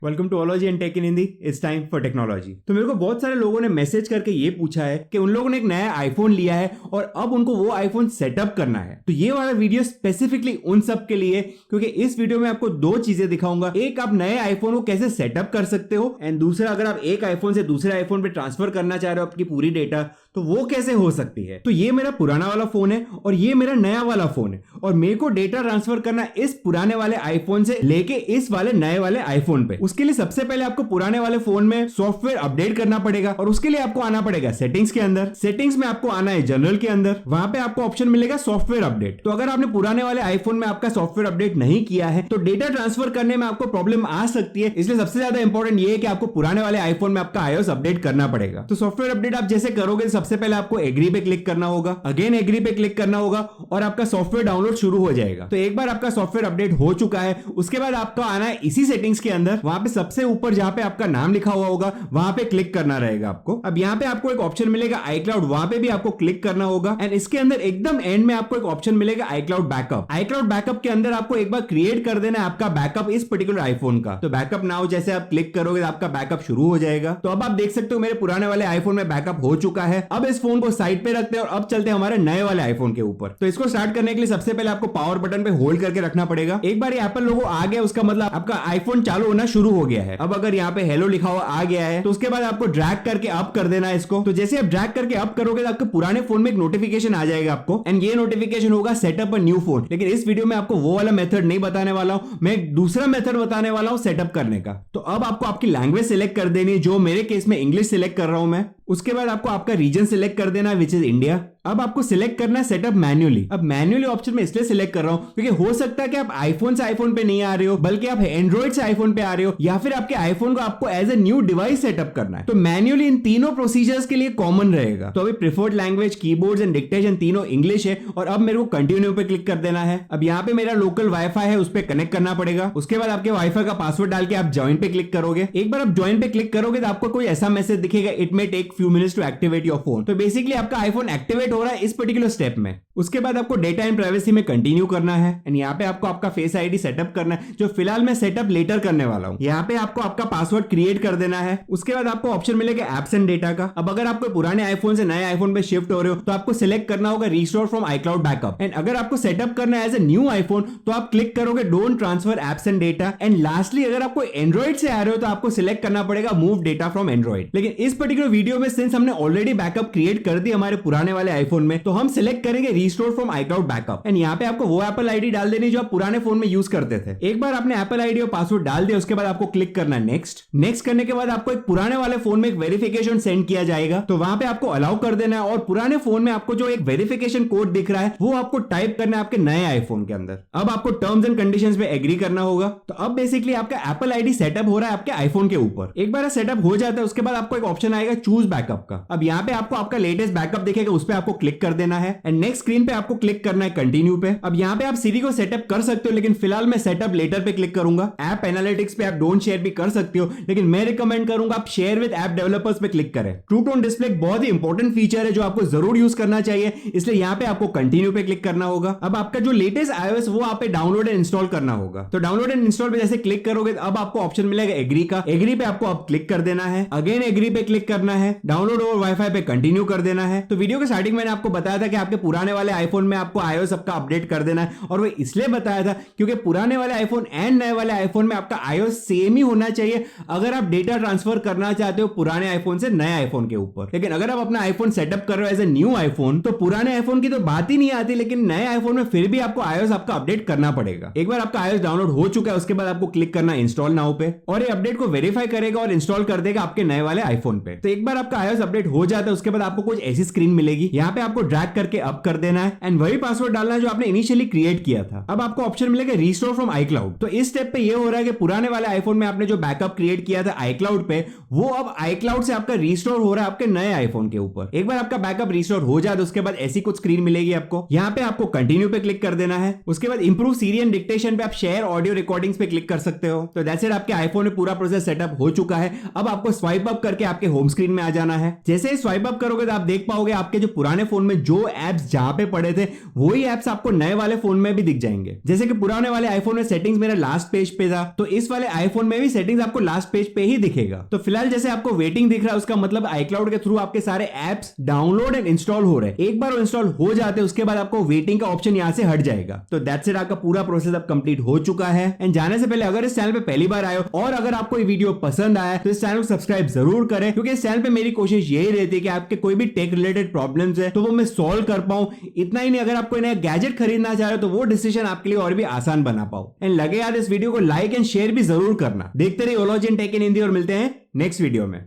Welcome to ology and tech in Hindi. It's time for technology. तो मेरे को बहुत सारे लोगों ने मैसेज करके ये पूछा है कि उन लोगों ने एक नया आईफोन लिया है और अब उनको वो आईफोन सेटअप करना है। तो ये वाला वीडियो स्पेसिफिकली उन सब के लिए, क्योंकि इस वीडियो में आपको दो चीजें दिखाऊंगा। एक, आप नए आईफोन को कैसे सेटअप कर सकते हो, एंड दूसरा, अगर आप एक आईफोन से दूसरे आईफोन पे ट्रांसफर करना चाह रहे हो अपनी पूरी डेटा, तो वो कैसे हो सकती है। तो ये मेरा पुराना वाला फोन है और ये मेरा नया वाला फोन है, और मेरे को डेटा ट्रांसफर करना इस पुराने वाले आईफोन से लेके इस वाले नए वाले आईफोन पे। उसके लिए सबसे पहले आपको पुराने वाले फोन में सॉफ्टवेयर अपडेट करना पड़ेगा, और उसके लिए आपको आना पड़ेगा सेटिंग्स के अंदर। सेटिंग्स में आपको आना है जनरल के अंदर, वहां पे आपको ऑप्शन मिलेगा सॉफ्टवेयर अपडेट। तो अगर आपने पुराने वाले आईफोन में आपका सॉफ्टवेयर अपडेट नहीं किया है तो डेटा ट्रांसफर करने में आपको प्रॉब्लम आ सकती है। इसलिए सबसे ज्यादा इंपॉर्टेंट ये है कि आपको पुराने वाले आईफोन में आपका iOS अपडेट करना पड़ेगा। तो सॉफ्टवेयर अपडेट आप जैसे करोगे, सबसे पहले आपको एग्री पे क्लिक करना होगा, अगेन एग्री पे क्लिक करना होगा, और आपका सॉफ्टवेयर डाउनलोड शुरू हो जाएगा। तो एक बार आपका सॉफ्टवेयर अपडेट हो चुका है, उसके बाद आपको आना है इसी सेटिंग्स के अंदर। वहां पे सबसे ऊपर जहां पे आपका नाम लिखा हुआ होगा वहां पे क्लिक करना रहेगा आपको। अब यहाँ पे आपको एक ऑप्शन मिलेगा iCloud, वहां पे भी आपको क्लिक करना होगा। एंड इसके अंदर एकदम एंड में आपको एक ऑप्शन मिलेगा iCloud बैकअप। iCloud बैकअप के अंदर आपको एक बार क्रिएट कर देना है आपका बैकअप इस पर्टिकुलर आईफोन का। तो बैकअप नाउ जैसे आप क्लिक करोगे आपका बैकअप शुरू हो जाएगा। तो अब आप देख सकते हो मेरे पुराने वाले आईफोन में बैकअप हो चुका है। अब इस फोन को साइड पे रखते हैं और अब चलते हैं हमारे नए वाले आईफोन के ऊपर। तो इसको स्टार्ट करने के लिए सबसे पहले आपको पावर बटन पे होल्ड करके रखना पड़ेगा। एक बार ये एप्पल लोगो आ गया, उसका मतलब आपका आईफोन चालू होना शुरू हो गया है। अब अगर यहाँ पे हेलो लिखा हुआ आ गया है तो उसके बाद आपको ड्रैग करके अप कर देना है इसको। तो जैसे आप ड्रैग करके अप करोगे तो आपके पुराने फोन में एक नोटिफिकेशन आ जाएगा आपको, एंड ये नोटिफिकेशन होगा सेटअप अ न्यू फोन। लेकिन इस वीडियो में आपको वो वाला मेथड नहीं बताने वाला हूं, मैं एक दूसरा मेथड बताने वाला हूं सेटअप करने का। तो अब आपको आपकी लैंग्वेज सिलेक्ट कर देनी है, जो मेरे केस में इंग्लिश सिलेक्ट कर रहा हूं मैं। उसके बाद आपको आपका रीजन सिलेक्ट कर देना है विच इज इंडिया। अब आपको सिलेक्ट करना है सेटअप मैन्युअली। अब मैन्युअली ऑप्शन में इसलिए सिलेक्ट कर रहा हूं क्योंकि हो सकता है कि आप आईफोन से आईफोन पे नहीं आ रहे हो, बल्कि आप एंड्रॉइड से आईफोन पे आ रहे हो, या फिर आपके आईफोन को आपको as a new device setup करना है। तो मैन्युअली इन तीनों प्रोसीजर्स के लिए कॉमन रहेगा। तो अभी preferred language, keyboards and dictation तीनों इंग्लिश है, और अब मेरे को कंटिन्यू पे क्लिक कर देना है। अब यहाँ पे मेरा लोकल वाईफाई है, उस पर कनेक्ट करना पड़ेगा। उसके बाद आपके वाईफाई का पासवर्ड डाल के आप ज्वाइन पे क्लिक करोगे। एक बार आप ज्वाइन पे क्लिक करोगे तो आपको कोई ऐसा मैसेज दिखेगा, it may take few minutes to activate your phone. तो बेसिकली आपका आईफोन एक्टिवेट हो रहा है इस पर्टिकुलर स्टेप में। उसके बाद आपको डेटा एंड प्राइवेसी में कंटिन्यू करना है, एंड यहाँ पे आपको आपका फेस आईडी सेटअप करना है, जो फिलहाल मैं सेटअप लेटर करने वाला हूँ। यहाँ पे आपको आपका पासवर्ड क्रिएट कर देना है। उसके बाद आपको ऑप्शन मिलेगा एप्स एंड डेटा का। अब अगर आपको पुराने आईफोन से नए आईफोन पे शिफ्ट हो रहे हो तो आपको सिलेक्ट करना होगा restore from iCloud backup. And अगर आपको सेटअप करना है एज ए न्यू आईफोन तो आप क्लिक करोगे don't transfer apps and data. And lastly अगर आपको एंड्रॉइड से आ रहे हो तो आपको सिलेक्ट करना पड़ेगा मूव डेटा फ्रॉम एंड्रॉइड। लेकिन इस पर्टिकुलर वीडियो में सिंस हमने ऑलरेडी बैकअप क्रिएट कर दी हमारे पुराने वाले आईफोन में, तो हम सिलेक्ट करेंगे restore from iCloud backup. And यहाँ पे आपको वो एप्पल आईडी डाल देनी जो आप पुराने फोन में यूज करते थे। एक बार आपने एप्पल आईडी और पासवर्ड डाल दिया, उसके बाद आपको क्लिक करना है नेक्स्ट। नेक्स्ट करने के बाद आपको एक पुराने वाले फोन में एक वेरिफिकेशन सेंड किया जाएगा, तो वहां पे आपको अलाउ कर देना है, और पुराने फोन में आपको जो एक वेरिफिकेशन कोड दिख रहा है वो आपको टाइप करना है आपके नए आईफोन के अंदर। अब आपको टर्म्स एंड कंडीशंस पे एग्री करना होगा। तो अब बेसिकली आपका एप्पल आईडी सेटअप हो रहा है आपके आईफोन के ऊपर। एक बार सेटअप हो जाता है उसके बाद आपको एक ऑप्शन आएगा चूज बैकअप का। अब यहाँ पे आपको आपका लेटेस्ट बैकअप दिखेगा, उस पर आपको क्लिक कर देना है, एंड नेक्स्ट स्क्रीन पे आपको क्लिक करना है कंटिन्यू पे। अब यहाँ पे आप सीरी को सेटअप कर सकते हो, लेकिन फिलहाल मैं सेटअप लेटर पे क्लिक करूंगा। ऐप एनालिटिक्स पे आप डोंट शेयर भी कर सकते हो, लेकिन मैं रिकमेंड करूंगा आप शेयर विद ऐप डेवलपर्स पे क्लिक करें। ट्रू टोन डिस्प्ले बहुत ही इंपॉर्टेंट फीचर है जो आपको जरूर यूज करना चाहिए, इसलिए यहाँ पे आपको कंटिन्यू पे क्लिक करना होगा। अब आपका जो लेटेस्ट iOS वो आप पे डाउनलोड एंड इंस्टॉल करना होगा। तो डाउनलोड एंड इंस्टॉल पे जैसे क्लिक करोगे अब आपको ऑप्शन मिलेगा एग्री का। एग्री पे आपको अब क्लिक कर देना है, अगेन एग्री पे क्लिक करना है, डाउनलोड ओवर वाईफाई पे कंटिन्यू कर देना है। तो वीडियो के स्टार्टिंग मैंने आपको बताया था कि आपके पुराने वाले आईफोन में आपको iOS आपका अपडेट कर देना है, और वो इसलिए बताया था क्योंकि पुराने वाले आईफोन एंड नए वाले आईफोन में आपका iOS सेम ही होना चाहिए अगर आप डेटा ट्रांसफर करना चाहते हो पुराने आईफोन से नए आईफोन के ऊपर। लेकिन अगर आप अपना आईफोन सेटअप कर रहे हो एज ए न्यू आईफोन तो पुराने आईफोन की तो बात ही नहीं आती, लेकिन नए आईफोन में फिर भी आपको iOS आपका अपडेट करना पड़ेगा। एक बार आपका iOS डाउनलोड हो चुका है उसके बाद आपको क्लिक करना इंस्टॉल नाउ पे, और ये अपडेट को वेरीफाई करेगा और इंस्टॉल कर देगा आपके नए वाले आईफोन पे। तो एक बार आपका iOS अपडेट हो जाता है उसके बाद आपको कुछ ऐसी स्क्रीन मिलेगी, यहाँ पे आपको ड्रैग करके अप कर देना है, एंड वही पासवर्ड डालना है जो आपने इनिशियली क्रिएट किया था। अब आपको ऑप्शन मिलेगा रिस्टोर फ्रॉम iCloud। तो इस स्टेप पे ये हो रहा है कि पुराने वाले आईफोन में आपने जो बैकअप क्रिएट किया था iCloud पे, वो अब iCloud से आपका रिस्टोर हो रहा है आपके नए आईफोन के ऊपर। एक बार आपका बैकअप रिस्टोर हो जाए तो उसके बाद ऐसी कुछ स्क्रीन मिलेगी आपको, यहाँ पे आपको कंटिन्यू पे क्लिक कर देना है। उसके बाद इंप्रूव सीरी एंड डिक्टेशन पे आप शेयर ऑडियो रिकॉर्डिंग्स पे क्लिक कर सकते हो। तो दैट्स इट, आपके आईफोन में पूरा प्रोसेस सेटअप हो चुका है। अब आपको स्वाइप अप करके आपके होम स्क्रीन में आ जाना है। जैसे ही स्वाइप अप करोगे तो आप देख पाओगे आपके जो पुराने फोन में जो एप्स जहां पे पड़े थे वही एप्स आपको नए वाले फोन में भी दिख जाएंगे। जैसे कि पुराने वाले आईफोन में सेटिंग्स मेरा लास्ट पेज पे था, तो इस वाले आईफोन में भी सेटिंग्स आपको लास्ट पेज पे ही दिखेगा। तो फिलहाल जैसे आपको वेटिंग दिख रहा है, उसका मतलब iCloud के थ्रू आपके सारे एप्स डाउनलोड एंड इंस्टॉल हो रहे हैं। एक बार वो इंस्टॉल हो जाते हैं उसके बाद आपको वेटिंग का ऑप्शन यहां से हट जाएगा। तो दैट्स इट, आपका पूरा प्रोसेस अब कंप्लीट हो चुका है। एंड जाने से पहले अगर इस चैनल पे पहली बार आए हो और अगर आपको ये वीडियो पसंद आया तो इस चैनल को सब्सक्राइब जरूर करें, क्योंकि इस चैनल पे मेरी कोशिश यही रहती है कि आपके कोई भी टेक रिलेटेड प्रॉब्लम्स है तो वो मैं सॉल्व कर पाऊं। इतना ही नहीं, अगर आप कोई नया गैजेट खरीदना चाह रहे हो तो वो डिसीजन आपके लिए और भी आसान बना पाओ। एंड लगे यार इस वीडियो को लाइक एंड शेयर भी जरूर करना। देखते रहिए ओलॉजिन टेक इन हिंदी और मिलते हैं नेक्स्ट वीडियो में।